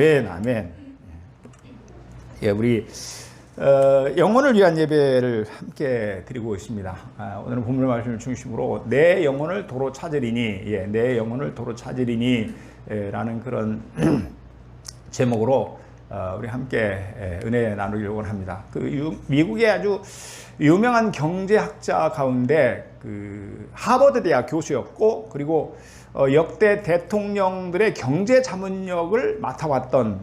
아멘, 아멘. 예, 우리 영혼을 위한 예배를 함께 드리고 있습니다. 오늘은 본문 말씀을 중심으로 내 영혼을 도로 찾으리니, 내 영혼을 도로 찾으리니 라는 그런 제목으로 우리 함께 은혜 나누려고 합니다. 미국의 아주 유명한 경제학자 가운데 하버드 대학 교수였고, 그리고 역대 대통령들의 경제 자문력을 맡아왔던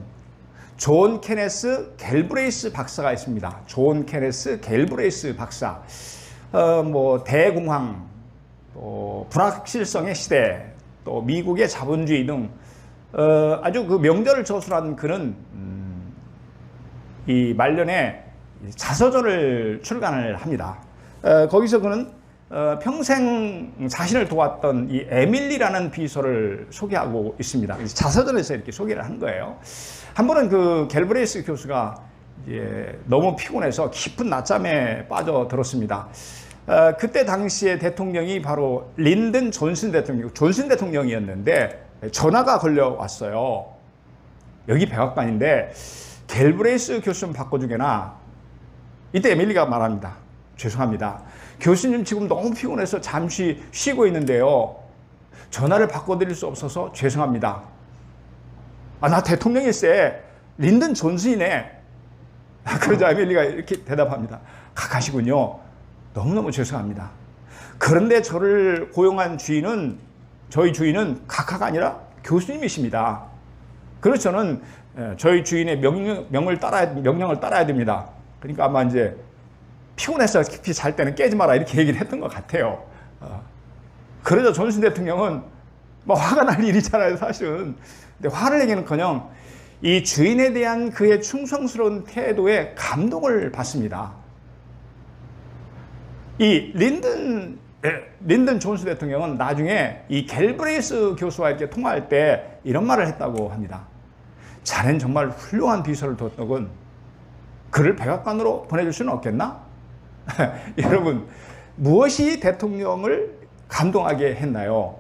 존 케네스 갤브레이스 박사가 있습니다. 존 케네스 갤브레이스 박사. 대공황, 또 불확실성의 시대, 또 미국의 자본주의 등 아주 명절을 저술한 그는 이 말년에 자서전을 출간을 합니다. 거기서 그는 평생 자신을 도왔던 이 에밀리라는 비서를 소개하고 있습니다. 자서전에서 이렇게 소개를 한 거예요. 한 번은 갤브레이스 교수가 이제 너무 피곤해서 깊은 낮잠에 빠져들었습니다. 그때 당시에 대통령이 바로 린든 존슨 대통령이었는데 전화가 걸려왔어요. 여기 백악관인데 갤브레이스 교수 좀 바꿔주게나. 이때 에밀리가 말합니다. 죄송합니다. 교수님 지금 너무 피곤해서 잠시 쉬고 있는데요. 전화를 바꿔드릴 수 없어서 죄송합니다. 나 대통령일세. 린든 존슨이네. 그러자 에밀리가 이렇게 대답합니다. 가시군요. 너무너무 죄송합니다. 그런데 저를 고용한 저희 주인은 각하가 아니라 교수님이십니다. 그래서 저는 저희 주인의 명령을 따라야 됩니다. 그러니까 아마 이제 피곤해서 깊이 잘 때는 깨지 마라 이렇게 얘기를 했던 것 같아요. 그러자 존슨 대통령은 화가 날 일이잖아요, 사실은. 근데 화를 내기는커녕 이 주인에 대한 그의 충성스러운 태도에 감동을 받습니다. 이 린든 존슨 대통령은 나중에 이 갤브레이스 교수와 이렇게 통화할 때 이런 말을 했다고 합니다. 자넨 정말 훌륭한 비서를 뒀더군. 그를 백악관으로 보내줄 수는 없겠나? 여러분, 무엇이 대통령을 감동하게 했나요?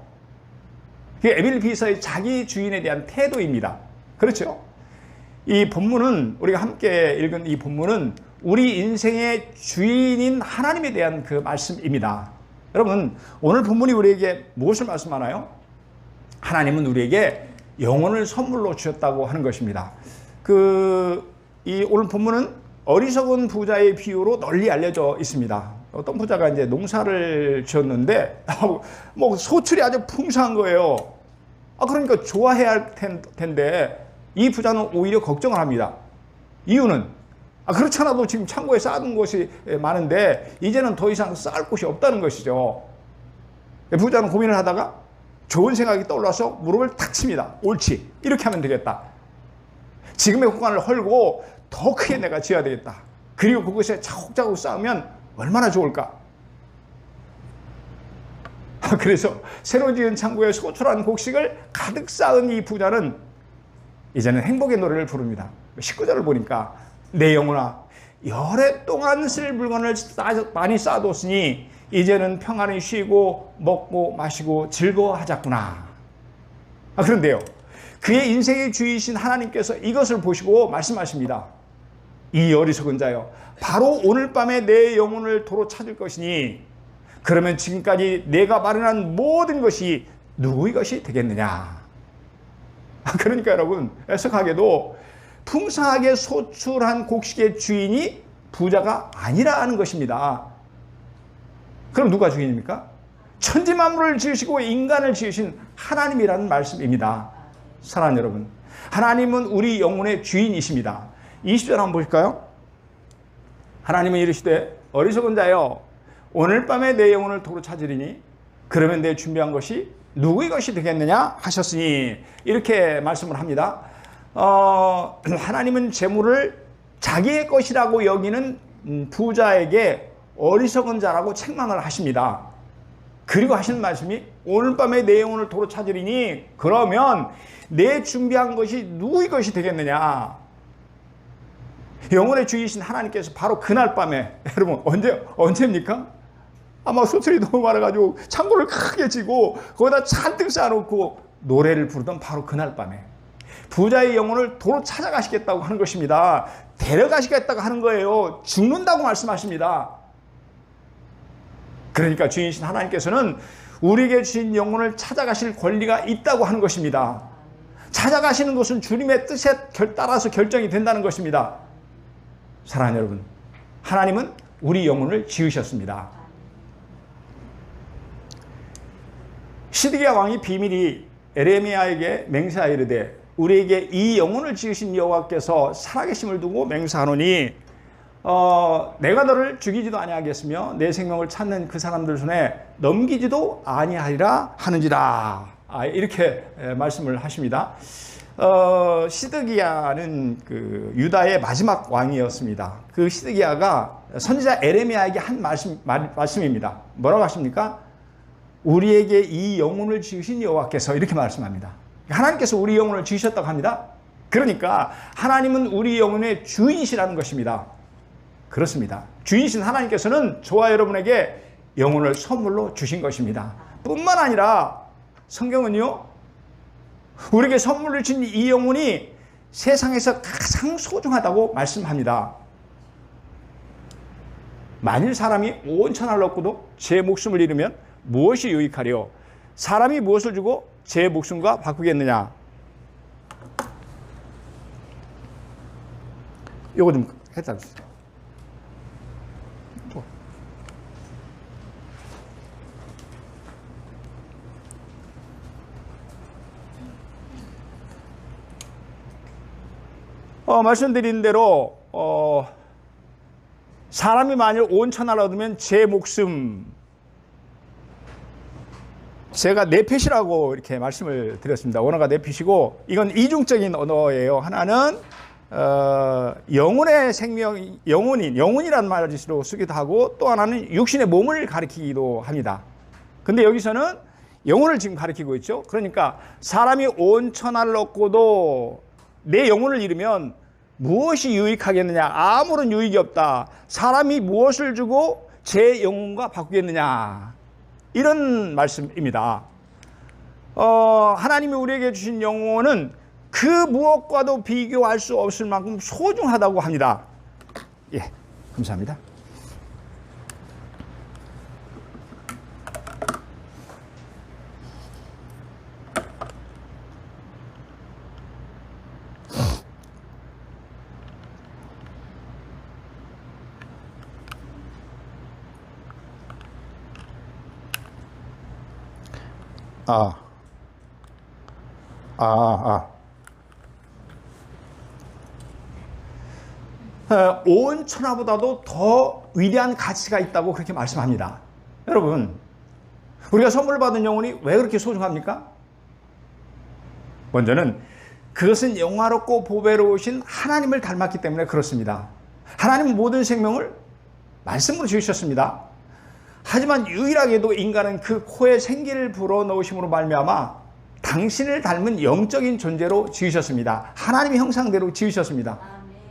에밀리 비서의 자기 주인에 대한 태도입니다. 그렇죠? 이 본문은, 우리가 함께 읽은 이 본문은 우리 인생의 주인인 하나님에 대한 그 말씀입니다. 여러분, 오늘 본문이 우리에게 무엇을 말씀하나요? 하나님은 우리에게 영혼을 선물로 주셨다고 하는 것입니다. 이 오늘 본문은 어리석은 부자의 비유로 널리 알려져 있습니다. 어떤 부자가 이제 농사를 지었는데 소출이 아주 풍성한 거예요. 그러니까 좋아해야 할 텐데 이 부자는 오히려 걱정을 합니다. 이유는 그렇잖아도 지금 창고에 쌓은 것이 많은데 이제는 더 이상 쌓을 곳이 없다는 것이죠. 부자는 고민을 하다가 좋은 생각이 떠올라서 무릎을 탁 칩니다. 옳지, 이렇게 하면 되겠다. 지금의 공간을 헐고 더 크게 내가 지어야 되겠다. 그리고 그것에 차곡차곡 쌓으면 얼마나 좋을까. 그래서 새로 지은 창고에 소출한 곡식을 가득 쌓은 이 부자는 이제는 행복의 노래를 부릅니다. 19절을 보니까 내 영혼아, 열해 동안 쓸 물건을 많이 쌓아뒀으니 이제는 평안히 쉬고 먹고 마시고 즐거워하자꾸나. 그런데요, 그의 인생의 주이신 하나님께서 이것을 보시고 말씀하십니다. 이 어리석은 자여, 바로 오늘 밤에 내 영혼을 도로 찾을 것이니 그러면 지금까지 내가 마련한 모든 것이 누구의 것이 되겠느냐. 그러니까 여러분, 애석하게도 풍성하게 소출한 곡식의 주인이 부자가 아니라는 것입니다. 그럼 누가 주인입니까? 천지만물을 지으시고 인간을 지으신 하나님이라는 말씀입니다. 사랑하는 여러분, 하나님은 우리 영혼의 주인이십니다. 20절 한번 보실까요? 하나님은 이르시되 어리석은 자여, 오늘 밤에 내 영혼을 도로 찾으리니 그러면 내 준비한 것이 누구의 것이 되겠느냐 하셨으니, 이렇게 말씀을 합니다. 하나님은 재물을 자기의 것이라고 여기는 부자에게 어리석은 자라고 책망을 하십니다. 그리고 하시는 말씀이 오늘 밤에 내 영혼을 도로 찾으리니 그러면 내 준비한 것이 누구의 것이 되겠느냐. 영혼의 주이신 하나님께서 바로 그날 밤에, 여러분 언제입니까? 아마 소출이 너무 많아가지고 창고를 크게 지고 거기다 잔뜩 쌓아놓고 노래를 부르던 바로 그날 밤에 부자의 영혼을 도로 찾아가시겠다고 하는 것입니다. 데려가시겠다고 하는 거예요. 죽는다고 말씀하십니다. 그러니까 주인이신 하나님께서는 우리에게 주신 영혼을 찾아가실 권리가 있다고 하는 것입니다. 찾아가시는 것은 주님의 뜻에 따라서 결정이 된다는 것입니다. 사랑하는 여러분, 하나님은 우리 영혼을 지으셨습니다. 시드기야 왕이 비밀이 에레미야에게 맹세하여 이르되 우리에게 이 영혼을 지으신 여호와께서 살아계심을 두고 맹세하노니 내가 너를 죽이지도 아니하겠으며 내 생명을 찾는 그 사람들 손에 넘기지도 아니하리라 하는지라. 이렇게 말씀을 하십니다. 시드기야는 그 유다의 마지막 왕이었습니다. 그 시드기야가 선지자 에레미야에게 한 말씀입니다. 뭐라고 하십니까? 우리에게 이 영혼을 지으신 여호와께서, 이렇게 말씀합니다. 하나님께서 우리 영혼을 지으셨다고 합니다. 그러니까 하나님은 우리 영혼의 주인이시라는 것입니다. 그렇습니다. 주인이신 하나님께서는 저와 여러분에게 영혼을 선물로 주신 것입니다. 뿐만 아니라 성경은요, 우리에게 선물을 주신 이 영혼이 세상에서 가장 소중하다고 말씀합니다. 만일 사람이 온 천하를 얻고도 제 목숨을 잃으면 무엇이 유익하리요? 사람이 무엇을 주고 제 목숨과 바꾸겠느냐? 요거 좀 해다 주세요. 말씀드린 대로 사람이 만일 온 천하를 얻으면 제 목숨, 제가 네핏이라고 이렇게 말씀을 드렸습니다. 언어가 네핏이고 이건 이중적인 언어예요. 하나는 영혼의 생명, 영혼이라는 말로 쓰기도 하고, 또 하나는 육신의 몸을 가리키기도 합니다. 근데 여기서는 영혼을 지금 가리키고 있죠. 그러니까 사람이 온 천하를 얻고도 내 영혼을 잃으면 무엇이 유익하겠느냐? 아무런 유익이 없다. 사람이 무엇을 주고 제 영혼과 바꾸겠느냐? 이런 말씀입니다. 하나님이 우리에게 주신 영혼은 그 무엇과도 비교할 수 없을 만큼 소중하다고 합니다. 예, 감사합니다. 온 천하보다도 더 위대한 가치가 있다고 그렇게 말씀합니다. 여러분, 우리가 선물 받은 영혼이 왜 그렇게 소중합니까? 먼저는 그것은 영화롭고 보배로우신 하나님을 닮았기 때문에 그렇습니다. 하나님은 모든 생명을 말씀으로 지으셨습니다. 하지만 유일하게도 인간은 그 코에 생기를 불어넣으심으로 말미암아 당신을 닮은 영적인 존재로 지으셨습니다. 하나님의 형상대로 지으셨습니다.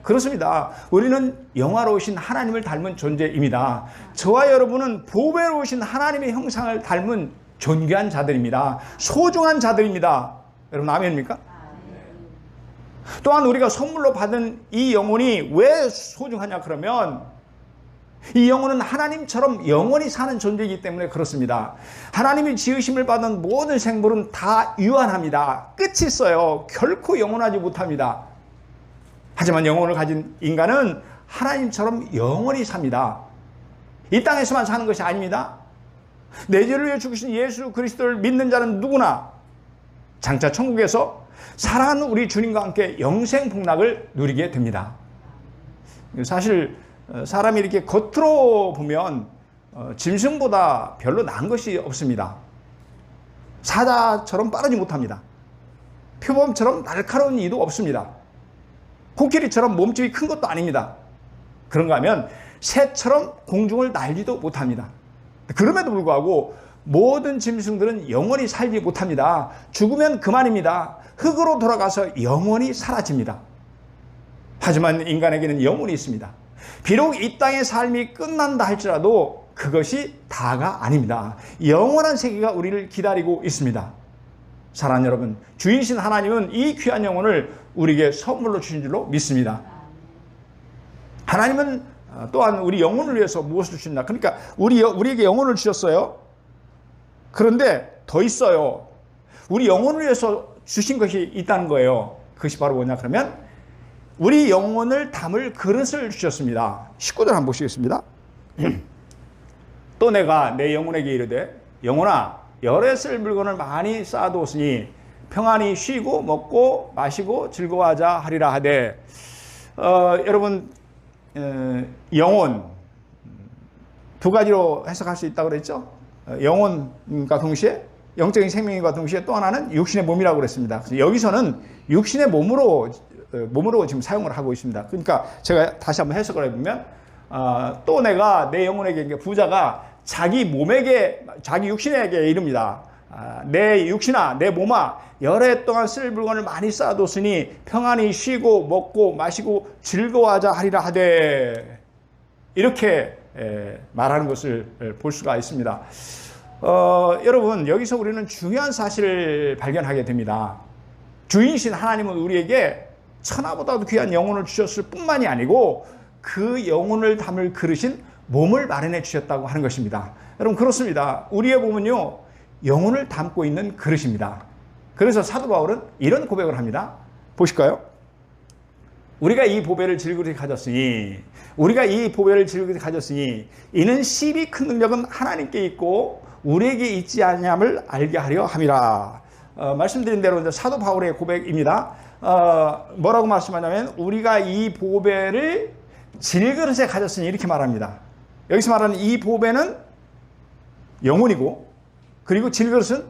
그렇습니다. 우리는 영화로우신 하나님을 닮은 존재입니다. 저와 여러분은 보배로우신 하나님의 형상을 닮은 존귀한 자들입니다. 소중한 자들입니다. 여러분 아멘입니까? 또한 우리가 선물로 받은 이 영혼이 왜 소중하냐 그러면 이 영혼은 하나님처럼 영원히 사는 존재이기 때문에 그렇습니다. 하나님이 지으심을 받은 모든 생물은 다 유한합니다. 끝이 있어요. 결코 영원하지 못합니다. 하지만 영혼을 가진 인간은 하나님처럼 영원히 삽니다. 이 땅에서만 사는 것이 아닙니다. 내 죄를 위해 죽으신 예수 그리스도를 믿는 자는 누구나 장차 천국에서 사랑하는 우리 주님과 함께 영생 복락을 누리게 됩니다. 사실 사람이 이렇게 겉으로 보면 짐승보다 별로 나은 것이 없습니다. 사자처럼 빠르지 못합니다. 표범처럼 날카로운 이도 없습니다. 코끼리처럼 몸집이 큰 것도 아닙니다. 그런가 하면 새처럼 공중을 날지도 못합니다. 그럼에도 불구하고 모든 짐승들은 영원히 살지 못합니다. 죽으면 그만입니다. 흙으로 돌아가서 영원히 사라집니다. 하지만 인간에게는 영혼이 있습니다. 비록 이 땅의 삶이 끝난다 할지라도 그것이 다가 아닙니다. 영원한 세계가 우리를 기다리고 있습니다. 사랑하는 여러분, 주인이신 하나님은 이 귀한 영혼을 우리에게 선물로 주신 줄로 믿습니다. 하나님은 또한 우리 영혼을 위해서 무엇을 주신다? 그러니까 우리에게 영혼을 주셨어요. 그런데 더 있어요. 우리 영혼을 위해서 주신 것이 있다는 거예요. 그것이 바로 뭐냐 그러면 우리 영혼을 담을 그릇을 주셨습니다. 19절 한번 보시겠습니다. 또 내가 내 영혼에게 이르되 영혼아 열에 쓸 물건을 많이 쌓아두었으니 평안히 쉬고 먹고 마시고 즐거워하자 하리라 하되 여러분 영혼 두 가지로 해석할 수 있다고 그랬죠. 영혼과 동시에 영적인 생명과 동시에 또 하나는 육신의 몸이라고 그랬습니다. 그래서 여기서는 육신의 몸으로 지금 사용을 하고 있습니다. 그러니까 제가 다시 한번 해석을 해보면 또 내가 내 영혼에게 부자가 자기 육신에게 이릅니다. 내 육신아 내 몸아 열해 동안 쓸 물건을 많이 쌓아뒀으니 평안히 쉬고 먹고 마시고 즐거워하자 하리라 하되 이렇게 말하는 것을 볼 수가 있습니다. 여러분 여기서 우리는 중요한 사실을 발견하게 됩니다. 주인이신 하나님은 우리에게 천하보다도 귀한 영혼을 주셨을 뿐만이 아니고 그 영혼을 담을 그릇인 몸을 마련해 주셨다고 하는 것입니다. 여러분 그렇습니다. 우리의 몸은요 영혼을 담고 있는 그릇입니다. 그래서 사도 바울은 이런 고백을 합니다. 보실까요? 우리가 이 보배를 질그릇에 가졌으니 이는 심히 큰 능력은 하나님께 있고 우리에게 있지 아니함을 알게 하려 함이라. 말씀드린 대로 이제 사도 바울의 고백입니다. 뭐라고 말씀하냐면 우리가 이 보배를 질그릇에 가졌으니 이렇게 말합니다. 여기서 말하는 이 보배는 영혼이고 그리고 질그릇은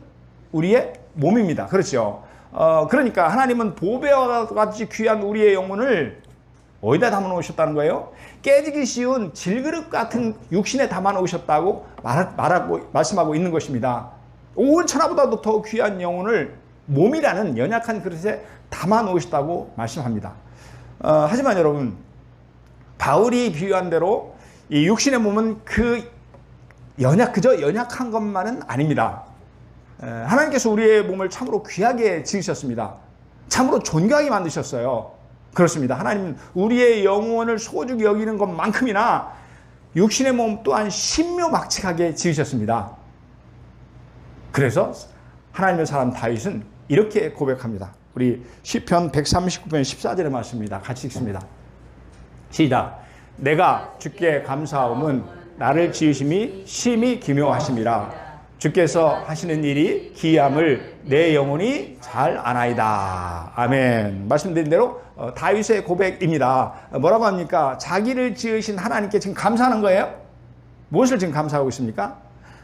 우리의 몸입니다. 그렇죠. 그러니까 하나님은 보배와 같이 귀한 우리의 영혼을 어디다 담아 놓으셨다는 거예요? 깨지기 쉬운 질그릇 같은 육신에 담아 놓으셨다고 말씀하고 있는 것입니다. 온 천하보다도 더 귀한 영혼을 몸이라는 연약한 그릇에 담아 놓으셨다고 말씀합니다. 하지만 여러분 바울이 비유한 대로 이 육신의 몸은 그저 연약한 것만은 아닙니다. 하나님께서 우리의 몸을 참으로 귀하게 지으셨습니다. 참으로 존귀하게 만드셨어요. 그렇습니다. 하나님은 우리의 영혼을 소중히 여기는 것만큼이나 육신의 몸 또한 신묘막측하게 지으셨습니다. 그래서 하나님의 사람 다윗은 이렇게 고백합니다. 우리 시편 139편 14절의 말씀입니다. 같이 읽습니다. 시작. 내가 주께 감사함은 나를 지으심이 심히 기묘하심이라. 주께서 하시는 일이 기이함을 내 영혼이 잘 아나이다. 아멘. 말씀드린 대로 다윗의 고백입니다. 뭐라고 합니까? 자기를 지으신 하나님께 지금 감사하는 거예요. 무엇을 지금 감사하고 있습니까?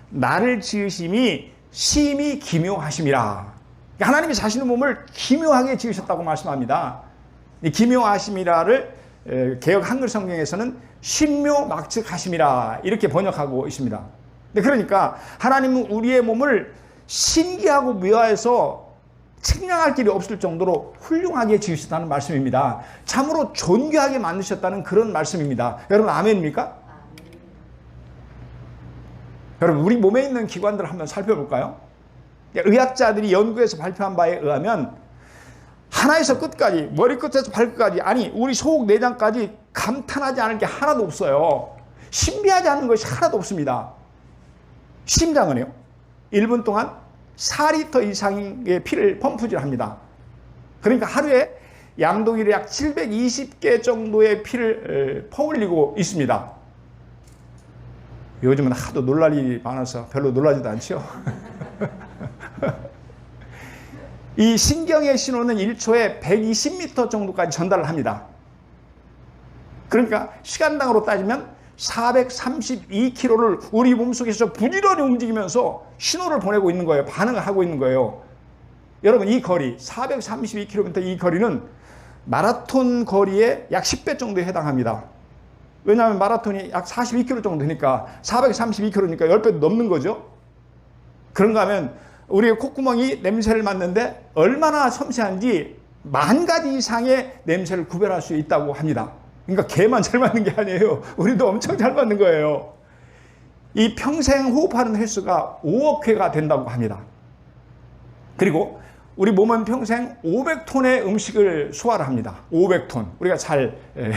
나를 지으심이 심히 기묘하심이라. 하나님이 자신의 몸을 기묘하게 지으셨다고 말씀합니다. 이 기묘하심이라를 개역 한글 성경에서는 신묘막측하심이라 이렇게 번역하고 있습니다. 그러니까 하나님은 우리의 몸을 신기하고 묘해서 측량할 길이 없을 정도로 훌륭하게 지으셨다는 말씀입니다. 참으로 존귀하게 만드셨다는 그런 말씀입니다. 여러분 아멘입니까? 여러분 우리 몸에 있는 기관들을 한번 살펴볼까요? 의학자들이 연구해서 발표한 바에 의하면 하나에서 끝까지 머리끝에서 발끝까지 아니 우리 소옥 내장까지 감탄하지 않을 게 하나도 없어요. 신비하지 않은 것이 하나도 없습니다. 심장은요 1분 동안 4리터 이상의 피를 펌프질합니다. 그러니까 하루에 양동이를 약 720개 정도의 피를 퍼올리고 있습니다. 요즘은 하도 놀랄 일이 많아서 별로 놀라지도 않죠. 이 신경의 신호는 1초에 120m 정도까지 전달을 합니다. 그러니까 시간당으로 따지면 432km를 우리 몸속에서 부지런히 움직이면서 신호를 보내고 있는 거예요. 반응을 하고 있는 거예요. 여러분 이 거리 432km 이 거리는 마라톤 거리의 약 10배 정도에 해당합니다. 왜냐하면 마라톤이 약 42km 정도 되니까 432km니까 10배도 넘는 거죠. 그런가 하면 우리의 콧구멍이 냄새를 맡는데 얼마나 섬세한지 10,000가지 이상의 냄새를 구별할 수 있다고 합니다. 그러니까 개만 잘 맡는 게 아니에요. 우리도 엄청 잘 맡는 거예요. 이 평생 호흡하는 횟수가 5억 회가 된다고 합니다. 그리고 우리 몸은 평생 500톤의 음식을 소화를 합니다. 500톤. 우리가 잘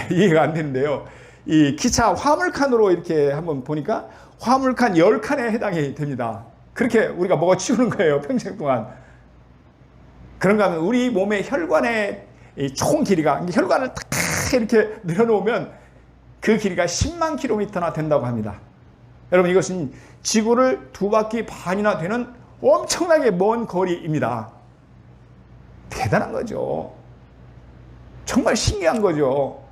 이해가 안 되는데요. 이 기차 화물칸으로 이렇게 한번 보니까 화물칸 10칸에 해당이 됩니다. 그렇게 우리가 먹어 치우는 거예요. 평생 동안. 그런가 하면 우리 몸의 혈관의 총 길이가, 혈관을 탁 이렇게 늘어놓으면 그 길이가 10만 킬로미터나 된다고 합니다. 여러분, 이것은 지구를 2바퀴 반이나 되는 엄청나게 먼 거리입니다. 대단한 거죠. 정말 신기한 거죠.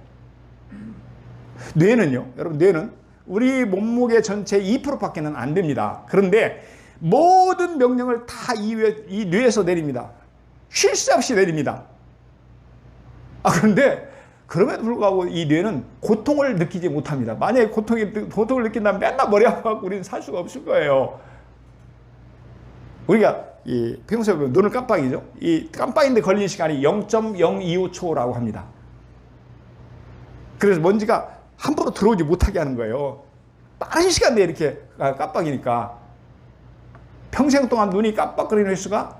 뇌는요, 여러분, 뇌는 우리 몸무게 전체 2%밖에는 안 됩니다. 그런데 모든 명령을 다 이 뇌에서 내립니다. 쉴 새 없이 내립니다. 그런데 그럼에도 불구하고 이 뇌는 고통을 느끼지 못합니다. 만약에 고통을 느낀다면 맨날 머리 아파갖고 우리는 살 수가 없을 거예요. 우리가 평소에 눈을 깜빡이죠. 이 깜빡이는데 걸리는 시간이 0.025초라고 합니다. 그래서 먼지가 함부로 들어오지 못하게 하는 거예요. 빠른 시간 내에 이렇게 깜빡이니까. 평생 동안 눈이 깜빡거리는 횟수가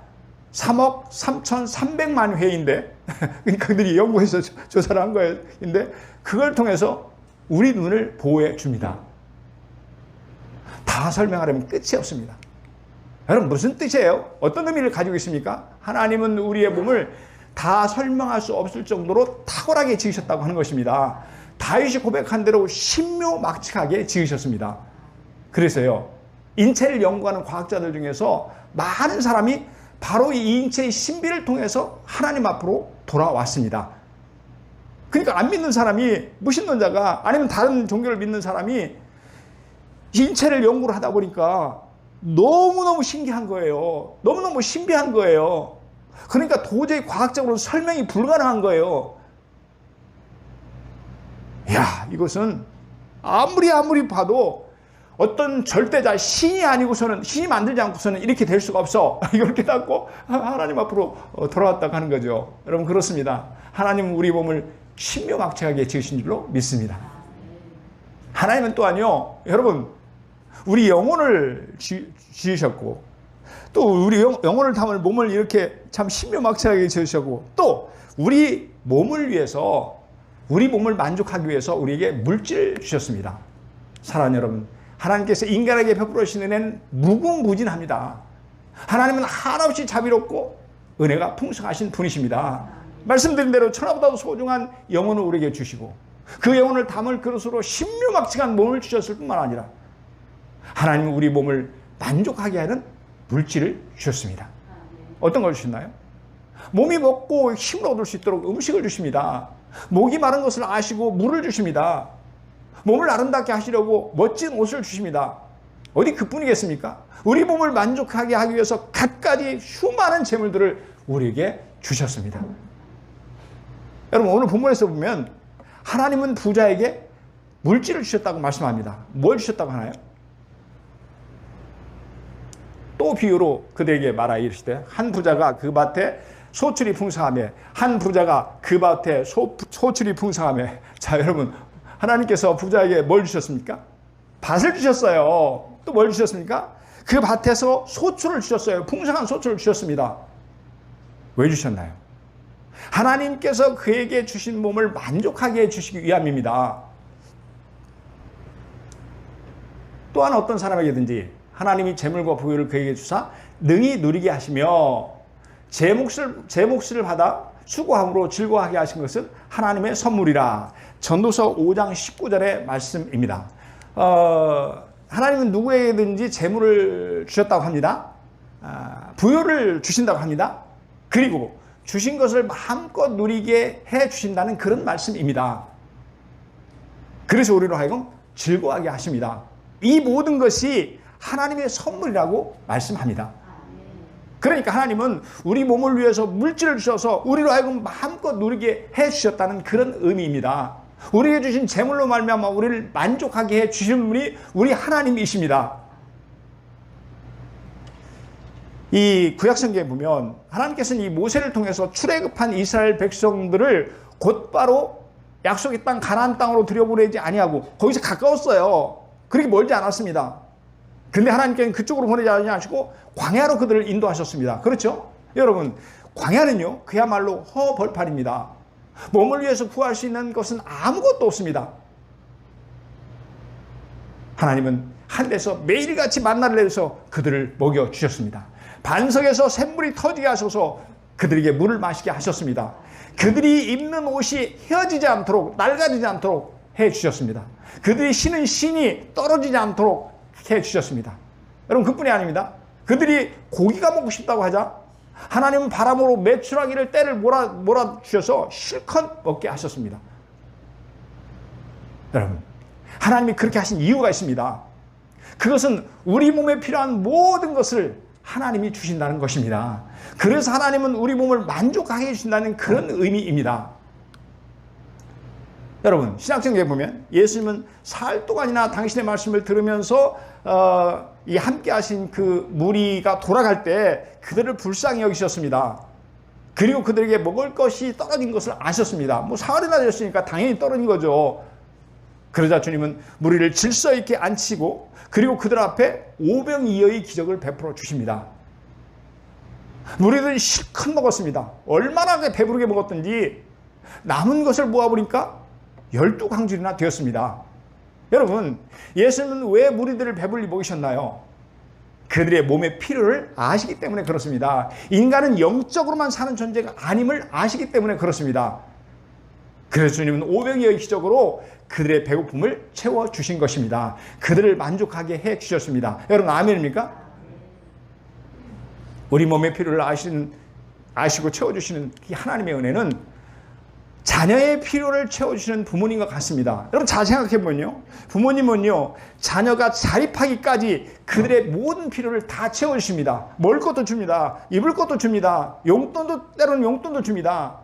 3억 3,300만 회인데, 그러니까 그들이 연구해서 조사를 한 거인데, 그걸 통해서 우리 눈을 보호해 줍니다. 다 설명하려면 끝이 없습니다. 여러분, 무슨 뜻이에요? 어떤 의미를 가지고 있습니까? 하나님은 우리의 몸을 다 설명할 수 없을 정도로 탁월하게 지으셨다고 하는 것입니다. 다윗이 고백한 대로 신묘막측하게 지으셨습니다. 그래서요, 인체를 연구하는 과학자들 중에서 많은 사람이 바로 이 인체의 신비를 통해서 하나님 앞으로 돌아왔습니다. 그러니까 안 믿는 사람이, 무신론자가 아니면 다른 종교를 믿는 사람이 인체를 연구를 하다 보니까 너무너무 신기한 거예요. 너무너무 신비한 거예요. 그러니까 도저히 과학적으로 설명이 불가능한 거예요. 야, 이것은 아무리 봐도 어떤 절대자, 신이 아니고서는, 신이 만들지 않고서는 이렇게 될 수가 없어. 이걸 깨닫고 하나님 앞으로 돌아왔다고 하는 거죠. 여러분, 그렇습니다. 하나님은 우리 몸을 신묘막측하게 지으신 줄로 믿습니다. 하나님은 또한요, 여러분, 우리 영혼을 지으셨고, 또 우리 영혼을 담을 몸을 이렇게 참 신묘막측하게 지으셨고, 또 우리 몸을 위해서, 우리 몸을 만족하기 위해서 우리에게 물질을 주셨습니다. 사랑하는 여러분, 하나님께서 인간에게 베풀으신 은혜는 무궁무진합니다. 하나님은 한없이 자비롭고 은혜가 풍성하신 분이십니다. 말씀드린 대로 천하보다도 소중한 영혼을 우리에게 주시고, 그 영혼을 담을 그릇으로 신묘막측한 몸을 주셨을 뿐만 아니라 하나님은 우리 몸을 만족하게 하는 물질을 주셨습니다. 어떤 걸 주셨나요? 몸이 먹고 힘을 얻을 수 있도록 음식을 주십니다. 목이 마른 것을 아시고 물을 주십니다. 몸을 아름답게 하시려고 멋진 옷을 주십니다. 어디 그뿐이겠습니까? 우리 몸을 만족하게 하기 위해서 갖가지 수많은 재물들을 우리에게 주셨습니다. 여러분, 오늘 본문에서 보면 하나님은 부자에게 물질을 주셨다고 말씀합니다. 뭘 주셨다고 하나요? 또 비유로 그들에게 말하 이르시되, 한 부자가 그 밭에 소출이 풍성하며, 한 부자가 그 밭에 소출이 풍성하며. 자, 여러분, 하나님께서 부자에게 뭘 주셨습니까? 밭을 주셨어요. 또 뭘 주셨습니까? 그 밭에서 소출을 주셨어요. 풍성한 소출을 주셨습니다. 왜 주셨나요? 하나님께서 그에게 주신 몸을 만족하게 해주시기 위함입니다. 또한 어떤 사람에게든지 하나님이 재물과 부유를 그에게 주사 능히 누리게 하시며 제 몫을 받아 수고함으로 즐거워하게 하신 것은 하나님의 선물이라. 전도서 5장 19절의 말씀입니다. 하나님은 누구에게든지 재물을 주셨다고 합니다. 부유를 주신다고 합니다. 그리고 주신 것을 마음껏 누리게 해 주신다는 그런 말씀입니다. 그래서 우리로 하여금 즐거워하게 하십니다. 이 모든 것이 하나님의 선물이라고 말씀합니다. 그러니까 하나님은 우리 몸을 위해서 물질을 주셔서 우리로 하여금 마음껏 누리게 해 주셨다는 그런 의미입니다. 우리에게 주신 재물로 말미암아 우리를 만족하게 해 주신 분이 우리 하나님이십니다. 이 구약성경에 보면 하나님께서는 이 모세를 통해서 출애굽한 이스라엘 백성들을 곧바로 약속의 땅 가나안 땅으로 들여보내지 아니하고 거기서 가까웠어요. 그렇게 멀지 않았습니다. 근데 하나님께서는 그쪽으로 보내지 않으시고 광야로 그들을 인도하셨습니다. 그렇죠? 여러분, 광야는요, 그야말로 허벌판입니다. 몸을 위해서 구할 수 있는 것은 아무것도 없습니다. 하나님은 하늘에서 매일같이 만나를 내려서 그들을 먹여주셨습니다. 반석에서 샘물이 터지게 하셔서 그들에게 물을 마시게 하셨습니다. 그들이 입는 옷이 헤어지지 않도록, 낡아지지 않도록 해주셨습니다. 그들이 신은 신이 떨어지지 않도록 해주셨습니다. 여러분, 그뿐이 아닙니다. 그들이 고기가 먹고 싶다고 하자 하나님은 바람으로 메추라기를 때를 몰아주셔서 실컷 먹게 하셨습니다. 여러분, 하나님이 그렇게 하신 이유가 있습니다. 그것은 우리 몸에 필요한 모든 것을 하나님이 주신다는 것입니다. 그래서 하나님은 우리 몸을 만족하게 해주신다는 그런 의미입니다. 여러분, 신약성경에 보면 예수님은 사흘 동안이나 당신의 말씀을 들으면서 이 함께 하신 그 무리가 돌아갈 때 그들을 불쌍히 여기셨습니다. 그리고 그들에게 먹을 것이 떨어진 것을 아셨습니다. 뭐 사흘이나 되었으니까 당연히 떨어진 거죠. 그러자 주님은 무리를 질서 있게 앉히고 그리고 그들 앞에 오병이어의 기적을 베풀어 주십니다. 무리들이 실컷 먹었습니다. 얼마나 배부르게 먹었든지 남은 것을 모아보니까 12강줄이나 되었습니다. 여러분, 예수님은 왜 무리들을 배불리 먹이셨나요? 그들의 몸의 필요를 아시기 때문에 그렇습니다. 인간은 영적으로만 사는 존재가 아님을 아시기 때문에 그렇습니다. 그래서 주님은 오병이어의 기적으로 그들의 배고픔을 채워주신 것입니다. 그들을 만족하게 해주셨습니다. 여러분, 아멘입니까? 우리 몸의 필요를 아시고 채워주시는 이 하나님의 은혜는 자녀의 필요를 채워주시는 부모님과 같습니다. 여러분, 잘 생각해보면요, 부모님은요, 자녀가 자립하기까지 그들의 모든 필요를 다 채워주십니다. 먹을 것도 줍니다. 입을 것도 줍니다. 때로는 용돈도 줍니다.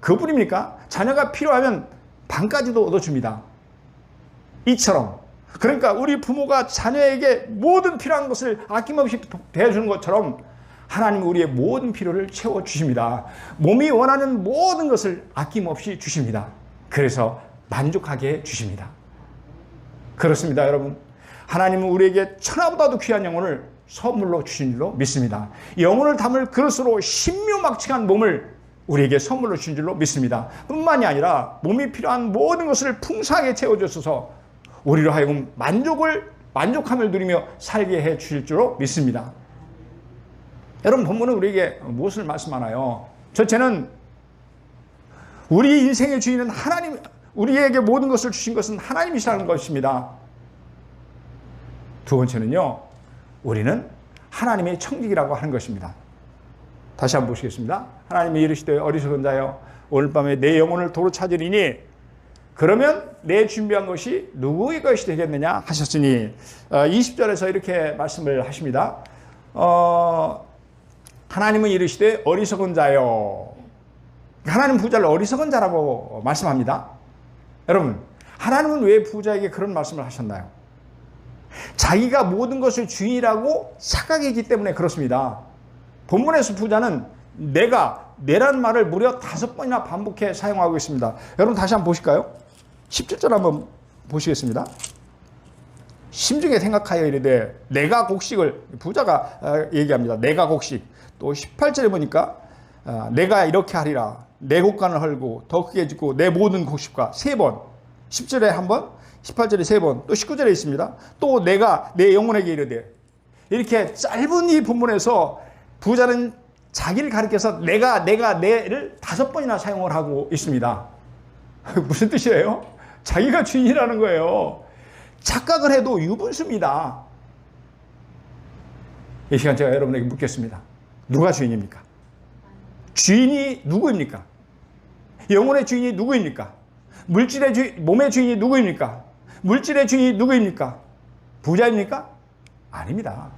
그뿐입니까? 자녀가 필요하면 방까지도 얻어줍니다. 이처럼, 그러니까 우리 부모가 자녀에게 모든 필요한 것을 아낌없이 대해주는 것처럼 하나님은 우리의 모든 필요를 채워주십니다. 몸이 원하는 모든 것을 아낌없이 주십니다. 그래서 만족하게 해주십니다. 그렇습니다, 여러분. 하나님은 우리에게 천하보다도 귀한 영혼을 선물로 주신 줄로 믿습니다. 영혼을 담을 그릇으로 신묘막측한 몸을 우리에게 선물로 주신 줄로 믿습니다. 뿐만이 아니라 몸이 필요한 모든 것을 풍성하게 채워주셔서 우리로 하여금 만족함을 누리며 살게 해 주실 줄로 믿습니다. 여러분, 본문은 우리에게 무엇을 말씀하나요? 첫째는 우리 인생의 주인은 하나님, 우리에게 모든 것을 주신 것은 하나님이시라는 것입니다. 두 번째는요, 우리는 하나님의 청직이라고 하는 것입니다. 다시 한번 보시겠습니다. 하나님이 이르시되 어리석은 자여 오늘 밤에 내 영혼을 도로 찾으리니 그러면 내 준비한 것이 누구의 것이 되겠느냐 하셨으니 20절에서 이렇게 말씀을 하십니다. 하나님은 이르시되 어리석은 자여. 하나님 부자를 어리석은 자라고 말씀합니다. 여러분, 하나님은 왜 부자에게 그런 말씀을 하셨나요? 자기가 모든 것을 주인이라고 착각했기 때문에 그렇습니다. 본문에서 부자는 내라는 말을 무려 5번이나 반복해 사용하고 있습니다. 여러분, 다시 한번 보실까요? 17절 한번 보시겠습니다. 심중에 생각하여 이르되 내가 곡식을, 부자가 얘기합니다. 내가 곡식. 또 18절에 보니까 내가 이렇게 하리라. 내 곡간을 헐고 더 크게 짓고 내 모든 곡식과 3번. 10절에 한 번, 18절에 3번, 또 19절에 있습니다. 또 내가 내 영혼에게 이르되. 이렇게 짧은 이 본문에서 부자는 자기를 가리켜서 내를 5번이나 사용을 하고 있습니다. 무슨 뜻이에요? 자기가 주인이라는 거예요. 착각을 해도 유분수입니다. 이 시간 제가 여러분에게 묻겠습니다. 누가 주인입니까? 주인이 누구입니까? 영혼의 주인이 누구입니까? 몸의 주인이 누구입니까? 물질의 주인이 누구입니까? 부자입니까? 아닙니다.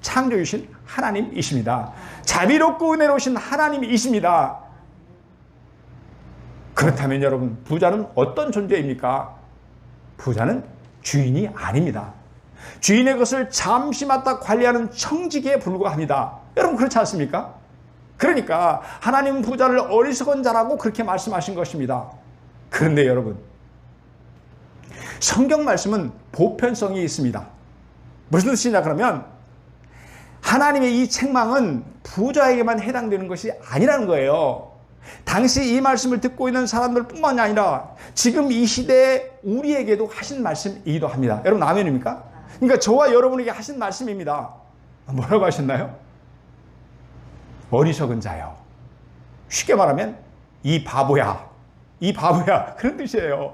창조주신 하나님이십니다. 자비롭고 은혜로우신 하나님이십니다. 그렇다면 여러분, 부자는 어떤 존재입니까? 부자는 주인이 아닙니다. 주인의 것을 잠시 맡아 관리하는 청지기에 불과합니다. 여러분, 그렇지 않습니까? 그러니까 하나님은 부자를 어리석은 자라고 그렇게 말씀하신 것입니다. 그런데 여러분, 성경 말씀은 보편성이 있습니다. 무슨 뜻이냐 그러면 하나님의 이 책망은 부자에게만 해당되는 것이 아니라는 거예요. 당시 이 말씀을 듣고 있는 사람들뿐만이 아니라 지금 이 시대에 우리에게도 하신 말씀이기도 합니다. 여러분 아멘입니까? 그러니까 저와 여러분에게 하신 말씀입니다. 뭐라고 하셨나요? 어리석은 자요. 쉽게 말하면 이 바보야. 이 바보야. 그런 뜻이에요.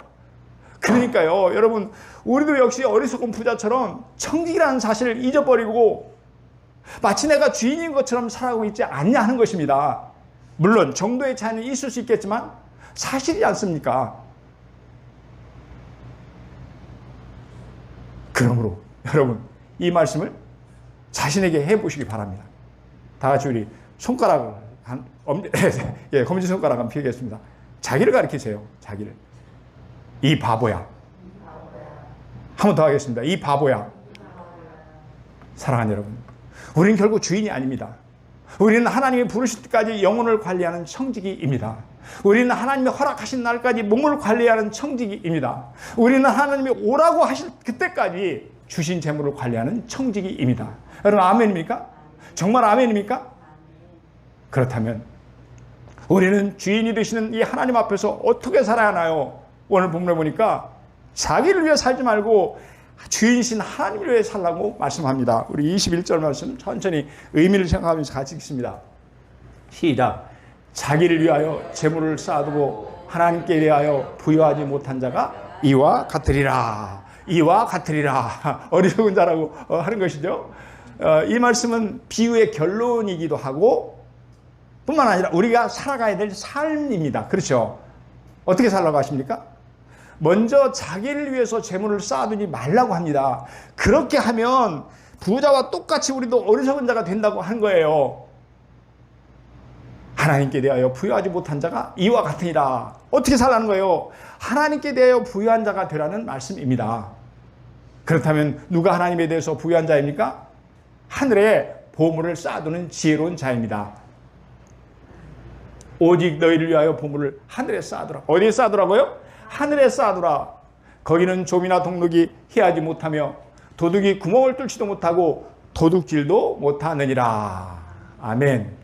그러니까요, 여러분, 우리도 역시 어리석은 부자처럼 청직이라는 사실을 잊어버리고 마치 내가 주인인 것처럼 살아가고 있지 않냐 하는 것입니다. 물론 정도의 차이는 있을 수 있겠지만 사실이지 않습니까? 그러므로 여러분, 이 말씀을 자신에게 해보시기 바랍니다. 다 같이 우리 손가락을 검지손가락 한번 펴겠습니다. 자기를 가리키세요. 자기를. 이 바보야. 한 번 더 하겠습니다. 이 바보야. 사랑하는 여러분, 우리는 결국 주인이 아닙니다. 우리는 하나님이 부르실 때까지 영혼을 관리하는 청지기입니다. 우리는 하나님이 허락하신 날까지 몸을 관리하는 청지기입니다. 우리는 하나님이 오라고 하실 그때까지 주신 재물을 관리하는 청지기입니다. 여러분 아멘입니까? 정말 아멘입니까? 그렇다면 우리는 주인이 되시는 이 하나님 앞에서 어떻게 살아야 하나요? 오늘 본문에 보니까 자기를 위해 살지 말고 주인이신 하나님을 위해 살라고 말씀합니다. 우리 21절 말씀 천천히 의미를 생각하면서 같이 읽습니다. 시작. 자기를 위하여 재물을 쌓아두고 하나님께 대하여 부여하지 못한 자가 이와 같으리라. 이와 같으리라. 어리석은 자라고 하는 것이죠. 이 말씀은 비유의 결론이기도 하고 뿐만 아니라 우리가 살아가야 될 삶입니다. 그렇죠? 어떻게 살라고 하십니까? 먼저 자기를 위해서 재물을 쌓아두지 말라고 합니다. 그렇게 하면 부자와 똑같이 우리도 어리석은 자가 된다고 하는 거예요. 하나님께 대하여 부여하지 못한 자가 이와 같으니라. 어떻게 살라는 거예요? 하나님께 대하여 부여한 자가 되라는 말씀입니다. 그렇다면 누가 하나님에 대해서 부여한 자입니까? 하늘에 보물을 쌓아두는 지혜로운 자입니다. 오직 너희를 위하여 보물을 하늘에 쌓아두라. 어디에 쌓아두라고요? 하늘에 쌓아두라. 거기는 좀이나 동록이 해하지 못하며 도둑이 구멍을 뚫지도 못하고 도둑질도 못하느니라. 아멘.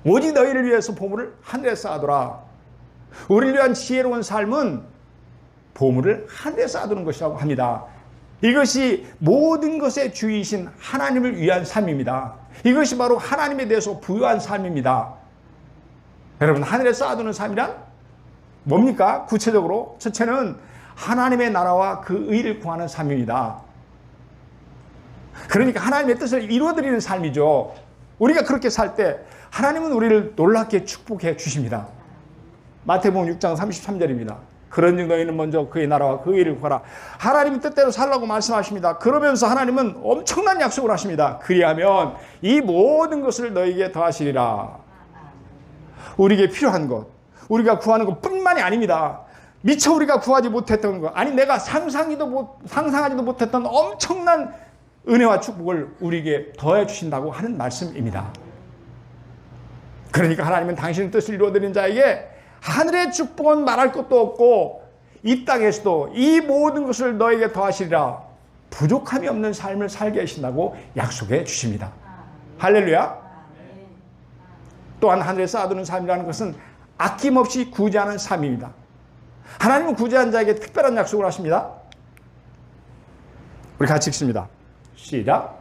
오직 너희를 위해서 보물을 하늘에 쌓아두라. 우리를 위한 지혜로운 삶은 보물을 하늘에 쌓아두는 것이라고 합니다. 이것이 모든 것의 주이신 하나님을 위한 삶입니다. 이것이 바로 하나님에 대해서 부여한 삶입니다. 여러분, 하늘에 쌓아두는 삶이란 뭡니까? 구체적으로 첫째는 하나님의 나라와 그 의를 구하는 삶입니다. 그러니까 하나님의 뜻을 이루어드리는 삶이죠. 우리가 그렇게 살 때 하나님은 우리를 놀랍게 축복해 주십니다. 마태복음 6장 33절입니다. 그런즉 너희는 먼저 그의 나라와 그 의를 구하라. 하나님의 뜻대로 살라고 말씀하십니다. 그러면서 하나님은 엄청난 약속을 하십니다. 그리하면 이 모든 것을 너희에게 더하시리라. 우리에게 필요한 것, 우리가 구하는 것뿐만이 아닙니다. 미처 우리가 구하지 못했던 것, 아니 내가 상상하지도 못했던 엄청난 은혜와 축복을 우리에게 더해 주신다고 하는 말씀입니다. 그러니까 하나님은 당신의 뜻을 이루어드린 자에게 하늘의 축복은 말할 것도 없고 이 땅에서도 이 모든 것을 너에게 더하시리라. 부족함이 없는 삶을 살게 하신다고 약속해 주십니다. 할렐루야. 또한 하늘에 쌓아두는 삶이라는 것은 아낌없이 구제하는 삶입니다. 하나님은 구제한 자에게 특별한 약속을 하십니다. 우리 같이 읽습니다. 시작.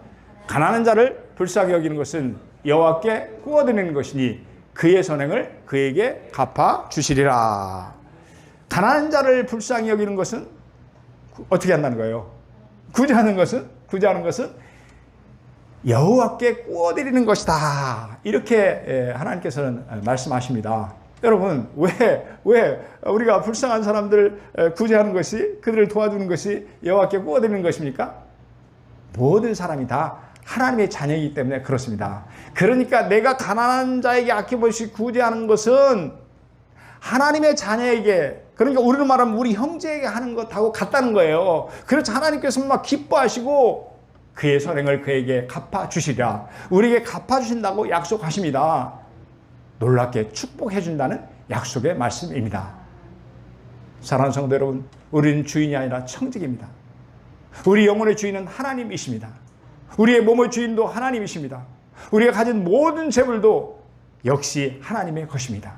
가난한 자를 불쌍히 여기는 것은 여호와께 구워드리는 것이니 그의 선행을 그에게 갚아 주시리라. 가난한 자를 불쌍히 여기는 것은 어떻게 한다는 거예요? 구제하는 것은 여호와께 구워드리는 것이다. 이렇게 하나님께서는 말씀하십니다. 여러분, 왜 우리가 불쌍한 사람들 구제하는 것이, 그들을 도와주는 것이 여호와께 구워드리는 것입니까? 모든 사람이 다 하나님의 자녀이기 때문에 그렇습니다. 그러니까 내가 가난한 자에게 아낌없이 구제하는 것은 하나님의 자녀에게, 그러니까 우리로 말하면 우리 형제에게 하는 것하고 같다는 거예요. 그래서 하나님께서 막 기뻐하시고 그의 선행을 그에게 갚아주시리라. 우리에게 갚아주신다고 약속하십니다. 놀랍게 축복해 준다는 약속의 말씀입니다. 사랑하는 성도 여러분, 우리는 주인이 아니라 청직입니다. 우리 영혼의 주인은 하나님이십니다. 우리의 몸의 주인도 하나님이십니다. 우리가 가진 모든 재물도 역시 하나님의 것입니다.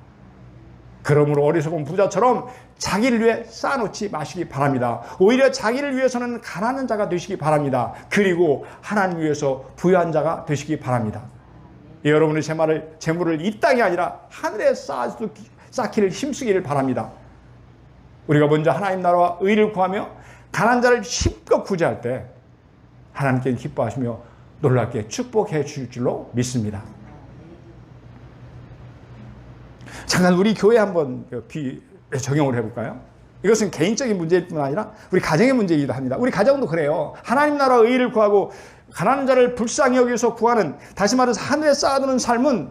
그러므로 어리석은 부자처럼 자기를 위해 쌓아놓지 마시기 바랍니다. 오히려 자기를 위해서는 가난한 자가 되시기 바랍니다. 그리고 하나님 위해서 부유한 자가 되시기 바랍니다. 여러분의 재물을 이 땅이 아니라 하늘에 쌓기를 힘쓰기를 바랍니다. 우리가 먼저 하나님 나라와 의를 구하며 가난한 자를 힘껏 구제할 때 하나님께는 기뻐하시며 놀랍게 축복해 주실 줄로 믿습니다. 잠깐 우리 교회 한번 적용을 해볼까요? 이것은 개인적인 문제일 뿐 아니라 우리 가정의 문제이기도 합니다. 우리 가정도 그래요. 하나님 나라 의를 구하고 가난한 자를 불쌍히 여기서 구하는, 다시 말해서 하늘에 쌓아두는 삶은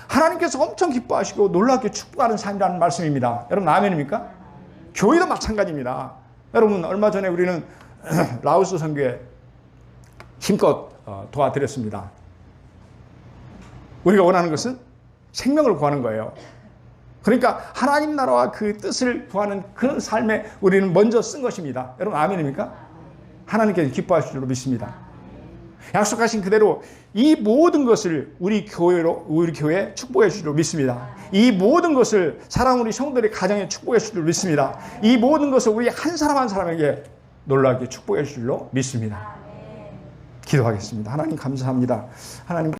하나님께서 엄청 기뻐하시고 놀랍게 축복하는 삶이라는 말씀입니다. 여러분 아멘입니까? 교회도 마찬가지입니다. 여러분 얼마 전에 우리는 라오스 선교에 힘껏 도와드렸습니다. 우리가 원하는 것은 생명을 구하는 거예요. 그러니까 하나님 나라와 그 뜻을 구하는 그런 삶에 우리는 먼저 쓴 것입니다. 여러분 아멘입니까? 하나님께서 기뻐하실 줄로 믿습니다. 약속하신 그대로 이 모든 것을 우리 교회에 축복해 주실 줄 믿습니다. 이 모든 것을 사랑하는 우리 성도들의 가정에 축복해 주실 줄 믿습니다. 이 모든 것을 우리 한 사람 한 사람에게 놀랍게 축복해 주실 줄로 믿습니다. 기도하겠습니다. 하나님 감사합니다. 하나님